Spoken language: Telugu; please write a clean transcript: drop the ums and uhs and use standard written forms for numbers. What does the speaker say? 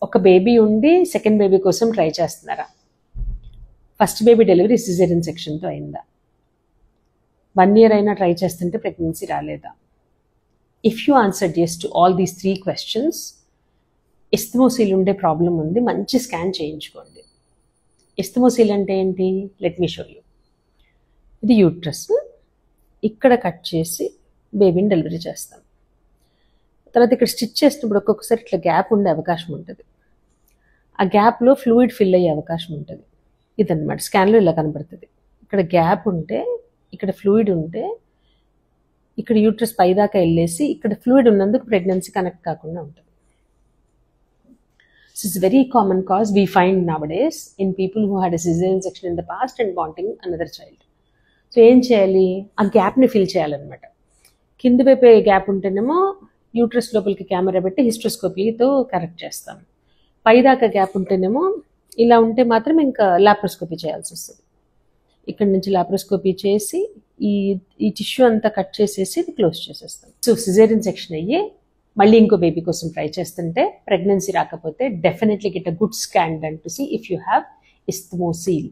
ఒక బేబీ ఉండి సెకండ్ బేబీ కోసం ట్రై చేస్తున్నారా? ఫస్ట్ బేబీ డెలివరీ సిజేరియన్ సెక్షన్తో అయిందా? 1 year అయినా ట్రై చేస్తుంటే ప్రెగ్నెన్సీ రాలేదా? If you answered yes to all these 3 questions, ఇస్తమోసీల్ ఉండే ప్రాబ్లం ఉంది, మంచి స్కాన్ చేయించుకోండి. ఇస్తమోసీల్ అంటే ఏంటి? Let me show you. ఇది యూట్రస్, ఇక్కడ కట్ చేసి బేబీని డెలివరీ చేస్తాం. తర్వాత ఇక్కడ స్టిచ్ చేసినప్పుడు ఒక్కొక్కసారి ఇట్లా గ్యాప్ ఉండే అవకాశం ఉంటుంది. ఆ గ్యాప్లో ఫ్లూయిడ్ ఫిల్ అయ్యే అవకాశం ఉంటుంది. ఇదన్నమాట స్కాన్లో ఇలా కనబడుతుంది. ఇక్కడ గ్యాప్ ఉంటే, ఇక్కడ ఫ్లూయిడ్ ఉంటే, ఇక్కడ యూట్రస్ పైదాకా వెళ్ళేసి ఇక్కడ ఫ్లూయిడ్ ఉన్నందుకు ప్రెగ్నెన్సీ కనెక్ట్ కాకుండా ఉంటుంది. This is a very common cause we find nowadays in people who had a cesarean section in the past and wanting another child. So ఏం చేయాలి? ఆ గ్యాప్ని ఫిల్ చేయాలన్నమాట. కింద వైపు గ్యాప్ ఉంటేనేమో యూట్రస్ లోపలికి కెమెరా పెట్టి హిస్ట్రోస్కోపీతో కరెక్ట్ చేస్తాం. పైదాకా గ్యాప్ ఉంటేనేమో ఇలా ఉంటే మాత్రం ఇంకా లాప్రోస్కోపీ చేయాల్సి వస్తుంది. ఇక్కడ నుంచి లాప్రోస్కోపీ చేసి ఈ టిష్యూ అంతా కట్ చేసేసి ఇది క్లోజ్ చేసేస్తాం. సో సిజేరియన్ సెక్షన్ అయ్యి మళ్ళీ ఇంకో బేబీ కోసం ట్రై చేస్తుంటే ప్రెగ్నెన్సీ రాకపోతే definitely get a good scan done to see if you have ఇస్తమోసీల్.